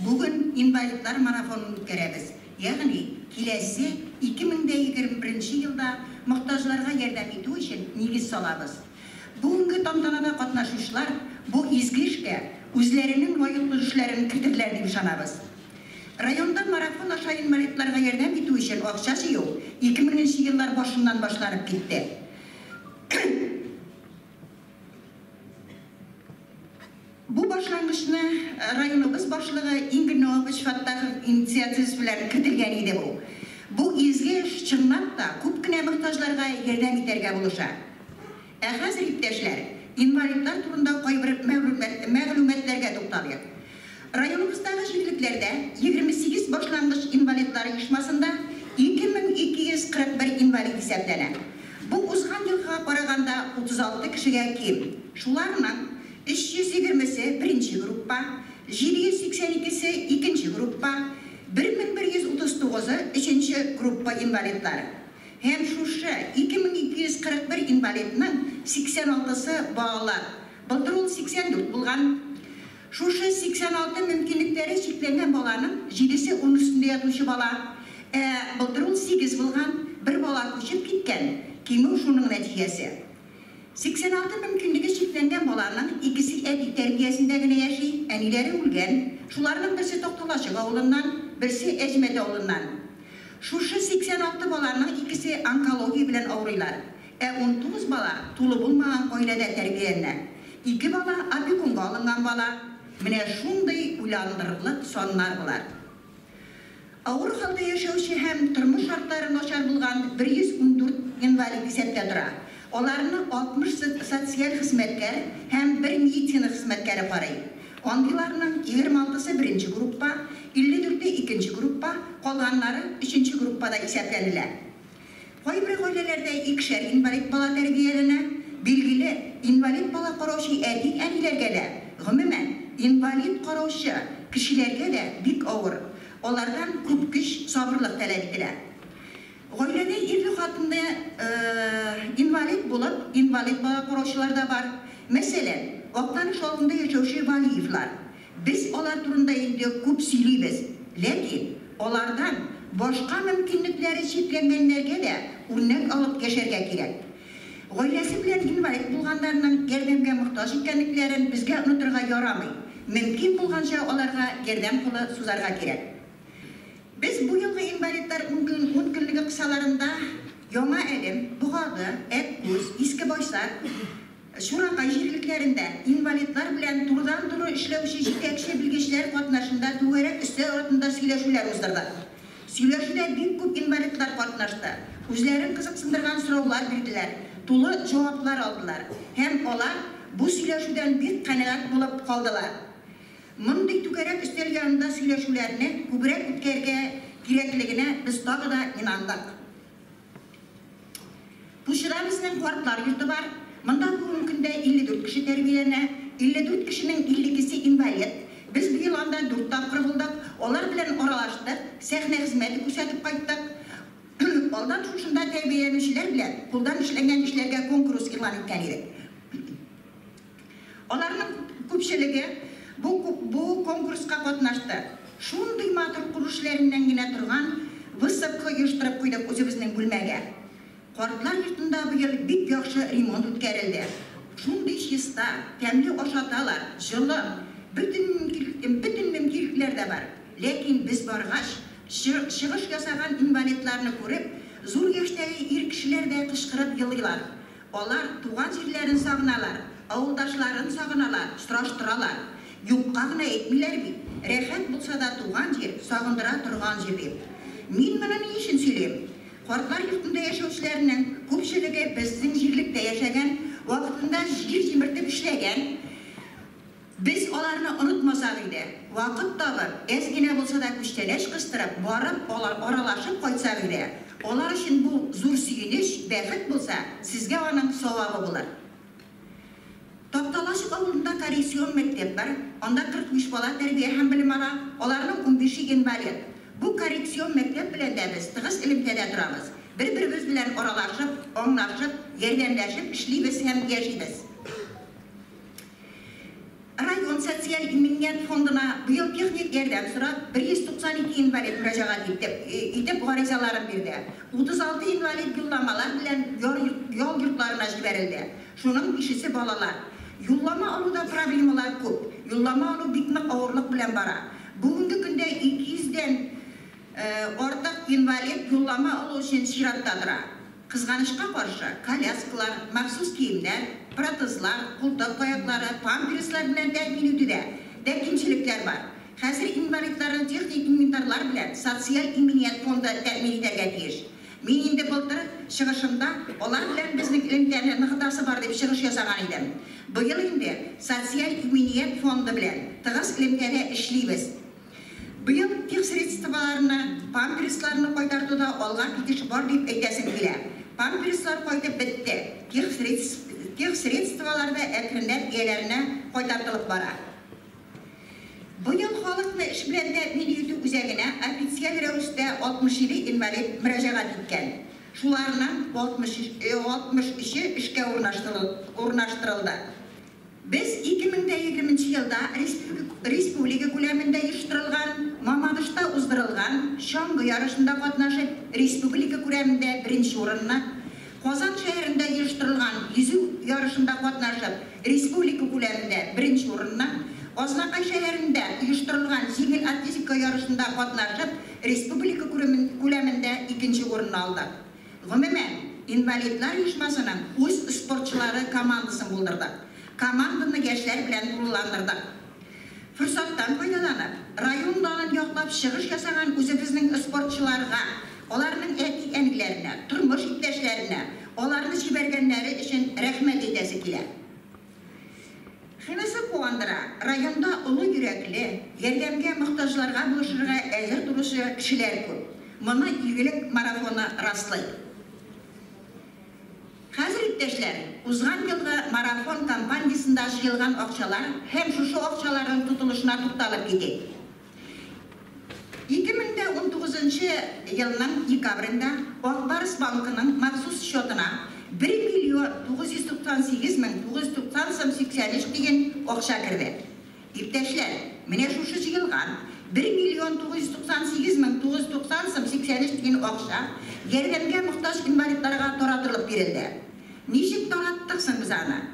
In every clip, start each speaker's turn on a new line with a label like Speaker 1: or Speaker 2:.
Speaker 1: Bugün invalidlar марафонын өткөрөбүз. Ягъни келесі 2021 yılda muhtaçlarga yardım etүү үчүн негиз салабыз. Бүгүнкү тантанада катнашуучулар бу изги ишке өзлеринин лайыктуу ишлерин кирдирлер деп ышанабыз. Районда марафон аша инвалидларга ярдәм итүү өчен акча жыйуу 2000 yıllar башыннан башланып кетти. Бу башлангычны районыбыз башлыгы Ингин Нович Фаттахов инициативасы белән кертелгән иде бу. Бу изге эш чынлап да күп кенә мохтаҗларга ярдәм итәргә булыша. Хәзер иптәшләр, инвалидлар турында кайбер мәгълүматларга тукталыйк. Районыбыздагы җирлекләрдә 28 башлангыч инвалидлар оешмасында 2241 инвалид исәпләнә. Бу узган елга караганда 36 кешегә ким. Шуларның 320-си birinci группа, 782-си ikinci группа, 1139-ы üçüncü группа инвалидлар. Hem şuşu 2241 инвалидның 86-сы балалар. Былтыр ул 84 булган. Шушы 86 мөмкинлектәре чикләнгән баланың 7-си 10 үстендә ятучы бала. Былтыр ул 8 булган, bir бала күчеп киткән. Кимү шуның нәтиҗәсе. 86 mümkünlüğü çiftlengen balanın ikisi etik terbiyesinde gene yaşayı, enileri ulgen, şularının birisi Toktalaşık oğlundan, birisi Ecmede oğlundan. Şuşu 86 balanın ikisi onkologi bilen ağrıylar. 19 bala tulu bulmayan koynada terbiyelenler. 2 bala apikunga alıngan bala, mine şunday ulandırılık sonlar bular. Ağır halda yaşayışı hem tırmış şartları noşar bulgan 114 invalid isepte dura. Onların 60 sosyal hizmetler hem bir meditsina hizmetleri parayı. Onlarının 26'sı birinci gruppa, 54'ü ikinci gruppa, kalanları üçüncü gruppada iseplenirler. Koybir ailelerde ikişer invalid bala terbiyelerine, bilgili invalid bala karşı etik enilerge de, gümümen invalid karşı kişilerge de bik ağır. Onlardan küp güç sabırlık talep edilir. Oylada irli hatında invalid bulup, invalid bala kuruşlar da var. Mesela, Oktanış oğlunda yaşaşı valiyiflar. Biz onlar turunda indi küp söyleybiz. Lakin, onlardan başka mümkünlükleri çiftlengenlerge de örnek alıp geçerge gerek. Oylası bilen invalid bulganlarının gerdemge muhtaç etkenliklerin bizge unuturga yaramay. Mümkün bulganca onlarga gerdem kulu suzarga gerek. Biz bu yılғы invalidlar mümkünlüğü kısalarında Yoma Elim, Buğadı, Ekkuz, İski Boysak, Şurakay jirliklerinde invalidlar bilen turdan turu işlevşi jitekşi bilgiçler katnaşında tuverek üstü ortunda söyleşüler uzdırdı. Söyleşüde büyük küp invalidlar katnaştı. Üzlerin kızıksındırgan sorular bildiler, tulu cevaplar aldılar. Hem olar bu söyleşüden bir kanaat bulup kaldılar. Mındık tükerek üstel yanında söyleşülerini kübrek ütkerge gerekliğine biz tağı da inandık. Bu şıramızın kuartlar yurtu var. Mında bu mümkünde 54 kişi terbiyene, 54 kişinin 52'si invalid. Biz bir yılanda 4 tapkır bulduk. Onlar bilen oralaştık, sehne hizmeti küsetip kayttık. Ondan şuşunda terbiyelenmişler bilen, kuldan işlengen işlerge konkurus ilan etken edik. Onların köpçülüğü bu konkurska katnaştı. Şunday matır kuruluşlarından yine turgan vısıpkı uyuşturup koyduk özümüzün bölmege. Kuartlar yurtunda bu yıl bir yakşı remont ötkerildi. Şunday şista, temli oşatalar, жылы, bütün mümkünlükler de var. Lakin biz bargaç, шығыш yasagan invalidlarını görüp, zor yaştagi er kişiler de kışkırıp yılıylar. Onlar tuğan jirlerin sağınalar, avuldaşların sağınalar, sıraştıralar. Yuqqağına etmiler bi, rehat bulsa da tuğan jir, sağındıra turgan jir deyip. Men bana ne işin söyleyeyim? Kuartlar yurtunda yaşauşlarının köpçülüğü bizden jirlikte yaşagan, vakitinde jir jimirtip işlegen, biz onlarını unutmasak idi. Vakit tağır, ezgine bulsa da güçteleş kıstırıp, barıp oralaşıp koysak idi. Onlar için bu zor suyuniş, bäxit bulsa, sizge onun savabı bular. Toktalaşık avulunda korreksiyon mektep var. Onda 43 bala terbiye hem bilim ala, onların 15'i invalid. Bu korreksiyon mektep bilen de biz tığız ilimtede duramız. Bir-birimiz bilen oralaşıp, onlaşıp, yerdemleşip, işleybiz hem yaşayız. Район социаль иммунитет фондына быйыл техник ярдәм сорап 192 инвалид мөрәҗәгать итеп гаризаларын бирде. 36 инвалид юлламалар белән ял йортларына җибәрелде. Шуның 5-се балалар. Юллама алуда проблемалар күп. Юллама алу бик нык авырлык белән бара. Бүгенге көндә 200дән артык инвалид юллама алу өчен чиратта тора. Кызганычка каршы, коляскалар, махсус киемнәр, протезлар, култык аяклары, памперслар белән тәэмин итүдә дә кимчелекләр бар. Хәзер инвалидларны техник инвентарлар белән социаль иммунитет фонды тәэмин итәргә тиеш. Мин инде былтыр чыгышымда алар белән безнең элемтәне ныгытасы бар дип чыгыш ясаган идем. Быел инде социаль иммунитет фонды белән тыгыз элемтәдә эшлибез. Быел тех средстваларны, памперсларны кайтартуда алга китеш бар дип әйтәсем килә. Памперслар кайтып бетте. Тех средстваларда әкренләп ияләренә кайтартылып бара. Быел халыкны эш белән тәэмин итү үзәгенә официаль рәвештә 67 инвалид мөрәҗәгать иткән. Шуларның 63-е эшкә урнаштырылды. Без 2020 елда республика күләмендә оештырылган, Мамадышта уздырылган чаңгы ярышында катнашып, республика күләмендә 1нче урынны, Казан шәһәрендә оештырылган йөзү ярышында катнашып, республика күләмендә 1нче урынны, Азнакай шәһәрендә оештырылган җиңел атлетика ярышында катнашып, республика күләмендә 2нче урынны алды. Гомумән, инвалидлар оешмасының үз спортчылары командасын булдырдык. Команданы яшьләр белән тулыландырдык. Форсаттан файдаланып, райондан яклап чыгыш ясаган үзебезнең спортчыларга, аларның әти-әниләренә, тормыш иптәшләренә, аларны җибәргәннәре өчен рәхмәт әйтәсе килә. Шунысы куандыра, районда улы йөрәкле, ярдәмгә мохтаҗларга булышырга әзер торучы кешеләр күп. Моны игелек марафоны раслый. Хәзер иптәшләр, узган елгы марафон кампаниясында җыелган акчалар һәм шушы акчаларның тотылышына тукталып китик. 2019 елның декабрендә Акбарс банкының махсус счетына 1,998,993 дигән акча керде. Иптәшләр, менә шушы җыелган 1,998,993 дигән акча ярдәмгә мохтаҗ инвалидларга таратылып бирелде. Ничек тараттык соң без аны?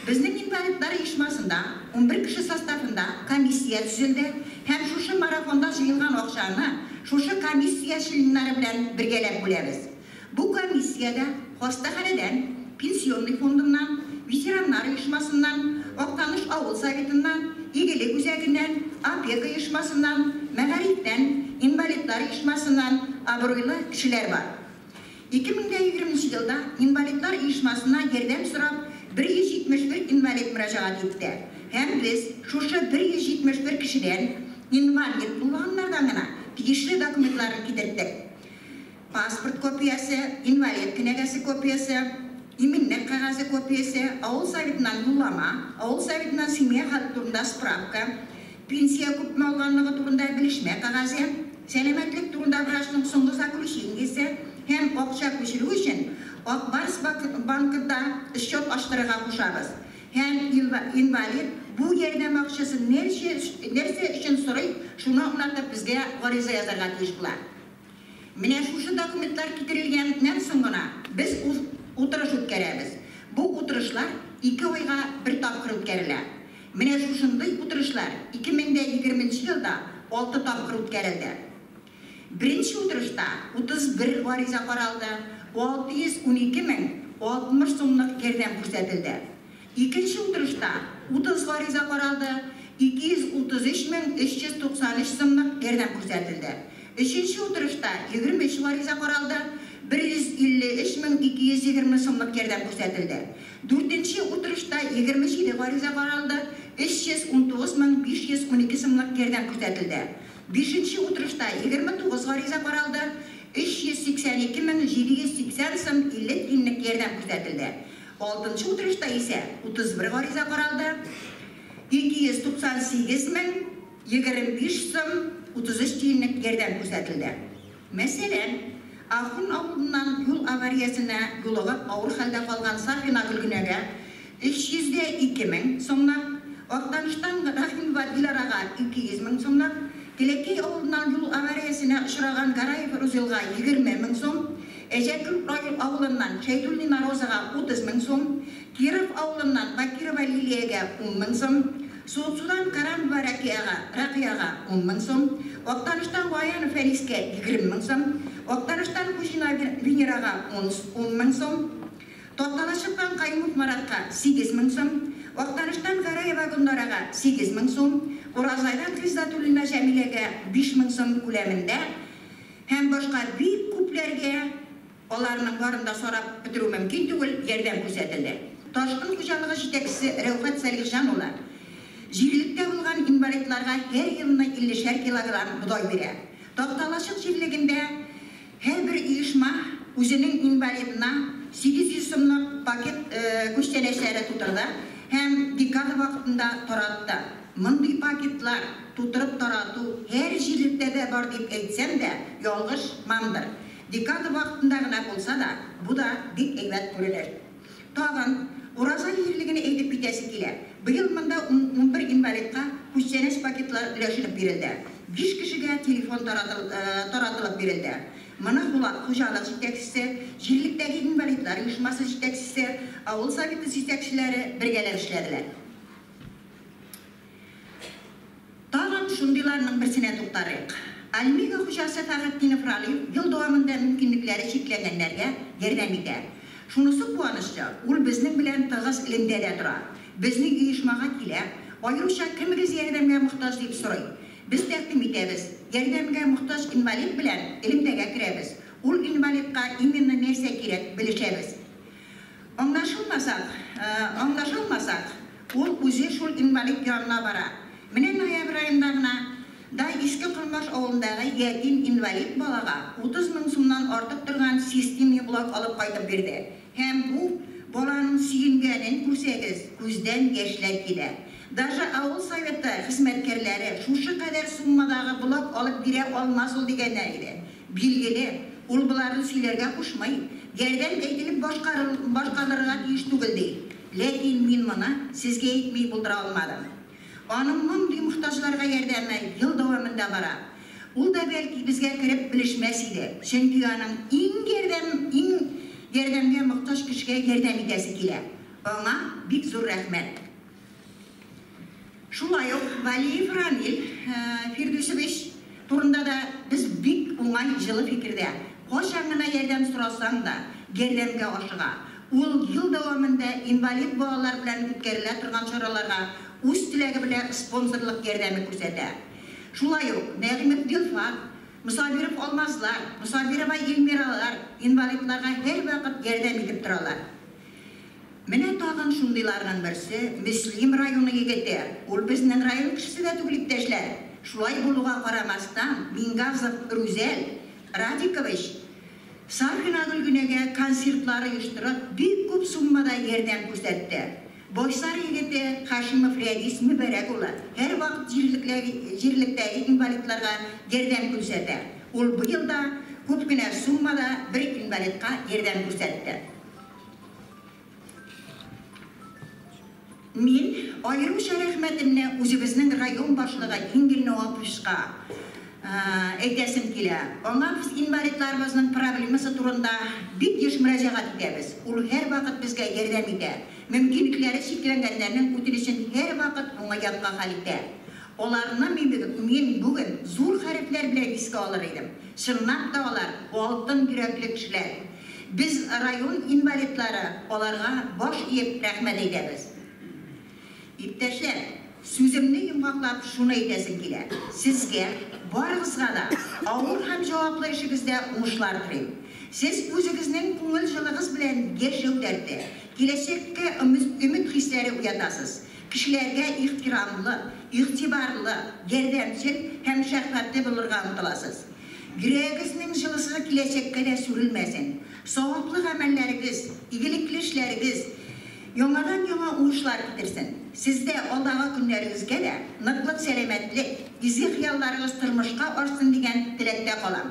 Speaker 1: Безнең инвалидлар оешмасында 11 кеше составында комиссия төзелде һәм шушы марафонда җыелган акчаны шушы комиссия членнары белән бергәләп бүләбез. Бу комиссиядә хастаханәдән, пенсионный фондыннан, ветераннар оешмасыннан, Актаныш авыл советыннан, игелек үзәгеннән, опека оешмасыннан, мәгарифтән, инвалидлар оешмасыннан абруйлы кешеләр бар. 2020 елда инвалидлар оешмасына ярдәм сорап 171 инвалид мөрәҗәгать итте. Һәм без шушы 171 кешедән инвалид булганнардан гына тиешле документларын китердек. Паспорт копиясы, инвалид кенәгәсе копиясы, именлек кәгазе копиясы, авыл советыннан юллама, авыл советыннан семья хаты турында справка, пенсия күпме алганлыгы турында белешмә кәгазе, сәламәтлек турында врачның соңгы заключениесе һәм акча күчерү өчен Акбарс банкында счет ачтырырга кушабыз. Һәм инвалид бу ярдәм акчасын нәрсә өчен сорый, шуны аңлатып безгә гариза язарга тиеш була. Менә шушы документлар китерелгәннән соң гына без утырыш үткәрәбез. Бу утырышлар 2 айга бер тапкыр үткәрелә. Менә шушындый утырышлар 2020 елда 6 тапкыр үткәрелде. Birinci oturuşta 31 variza qaraldı, 612.060 so'mlik yerdan ko'rsatildi. İkinci oturuşta 30 variza qaraldı, 233.393 so'mlik yerdan ko'rsatildi. Üçüncü oturuşta 25 variza qaraldı, 153.220 so'mlik yerdan ko'rsatildi. Dördüncü oturuşta 27 variza qaraldı, 319.512 so'mlik yerdan ko'rsatildi. Beşinci oturuşta 29 variza qaraldı, 382.780 so'm 50 tiyinlik yerdan ko'rsatildi. Altıncı oturuşta ise 31 variza qaraldı, 298.025 so'm 33 tiyinlik yerdan ko'rsatildi. Mesela Axun avlundan yol avariyasına yoluğup ağır halde kalgan Safina Gülgünəgə 302.000 so'mdan, Оқтаныштан Рахимова Дилараға 200 мың сомнан, Телекей ауылынан жол авариясына ұшыраған Гараев Рузилға 20 мың сом, Эжекіл ауылынан Шайдуллин Розаға 30 мың сом, Киров ауылынан Бакирова Лилияға 10 мың сом, Судан Карамова Рақияға 10 мың сом, Оқтаныштан Ваянов Фелиске 20 мың сом, Оқтаныштан Кушина Венераға 10 мың сом, Тоқталашықтан Қаймұт Маратқа 8 мың сом, Оқтаныштан Гараева Гүндараға 8 мың сом, Оразайдан Хизатуллина Жәмилеге 5 мың сом көлемінде, һәм башқа бик күпләргә оларның барында сорап бетерү мөмкин түгел ярдәм күрсәтелде. Ташкын хуҗалыгы җитәкчесе Рәүфәт Сәлихҗан улы җирлектә булган инвалидларга һәр елына 50 килограмм бодай бирә. Токталашык җирлегендә һәр бер оешма үзенең инвалидына 800 сумлык пакет күчтәнәчләре тутырды һәм декада вакытында таратты. Мондый пакетлар тутырып тарату һәр җирлектә дә бар дип әйтсәм дә, ялгыш мамдыр. Декада вакытында гына булса да, бу да бик әйбәт күрелер. Тагын Ураза җирлегенә әйтеп китәсе килә. Быел монда 11 инвалидка күчтәнәч пакетлар өләшеп бирелде. 5 кешегә телефон таратылып бирелде. Моны хуҗалык җитәкчесе, җирлектәге инвалидлар оешмасы җитәкчесе, авыл советы җитәкчеләре бергәләп эшләделәр. Тагын шундыйларның берсенә туктарыйк. Альмига хуҗасы Фәхретдинов Ралиев ел дәвамында мөмкинлекләре чикләнгәннәргә ярдәм итә. Шунысы куанычлы, ул безнең белән тыгыз элемдә тора. Безнең оешмага килә, аеруча кемгез ярдәмгә мохтаҗ дип сорый. Без тәкъдим итәбез. Ярдәмгә мохтаҗ инвалид белән элемдәгә керәбез. Ул инвалидка именно нәрсә кирәк белешәбез. Аңлашылмасак, ул үзе шул инвалид янына бара. Менә ноябрь аенда гына да Иске Кылмаш авылындагы ятим инвалид балага 30 мың сумнан артык торган систем юлак алып кайтып бирде. Һәм бу баланың сөйгәнен күрсәгез, күздән яшьләр килә. Даже авыл советы хезмәткәрләре шушы кадәр суммадагы булак алып бирә алмас ул дигәннәр иде. Билгеле, ул буларны сөйләргә кушмый, ярдәм әйтелеп башкаларга тиеш түгел ди. Ләкин мин моны сезгә әйтми булдыра алмадым. Аның мондый мохтаҗларга ярдәме ел дәвамында бара. Ул да бәлки безгә кереп белешмәс иде. Чөнки аның иң ярдәмгә мохтаҗ кешегә ярдәм итәсе килә. Аңа бик зур рәхмәт. Шулай ук Валиев Рамил Фирдүсевич турында да без бик уңай җылы фикердә. Кайчан гына ярдәм сорасаң да ярдәмгә ашыга. Ул ел дәвамында инвалид балалар белән үткәрелә торган чараларга үз теләге белән спонсорлык ярдәме күрсәтә. Шулай ук Нәгъимәт Дилфар, Мусабиров Алмазлар, Мусабирова Илмиралар инвалидларга һәр вакыт ярдәм итеп торалар. Менә тагын шундыйларның берсе Мислим районы егете. Ул безнең район кешесе дә түгел иптәшләр. Шулай булуга карамастан, Мингазов Рузел Радикович Сархина Гөлгүнәгә концертлар оештырып, бик күп суммада ярдәм күрсәтте. Бойсар егете Хашимов Рәдис Мөбәрәк улы һәр вакыт җирлектәге инвалидларга ярдәм күрсәтә. Ул быел да күп кенә суммада бер инвалидка ярдәм күрсәтте. Мин аеруча рәхмәтемне үзебезнең район башлыгы Ингел Наваповичка әйтәсем килә. Аңа без инвалидларыбызның проблемасы турында бик еш мөрәҗәгать итәбез. Ул һәр вакыт безгә ярдәм итә. Мөмкинлекләре чикләнгәннәрнең үтенечен һәр вакыт уңаятка хәл итә. Аларны мин бүген зур хәрефләр белән искә алыр идем. Чынлап та алар алтын йөрәкле кешеләр. Без район инвалидлары аларга баш иеп рәхмәт әйтәбез. Иптәшләр, сүземне йомгаклап шуны әйтәсем килә. Сезгә барыгызга да авыр һәм җаваплы эшегездә уңышлар телим. Сез үзегезнең күңел җылыгыз белән яшәүдәрдә киләчәккә өмет хисләре уятасыз. Кешеләргә ихтирамлы, игътибарлы, ярдәмчел һәм шәфкатьле булырга омтыласыз. Йөрәгегезнең җылысы киләчәккә дә сүрелмәсен. Саваплы гамәлләрегез, игелекле эшләрегез яңадан-яңа уңышлар китерсен. Сездә алдагы көннәрегезгә дә ныклык, сәламәтлек, изге хыялларыгыз тормышка ашсын дигән теләктә калам.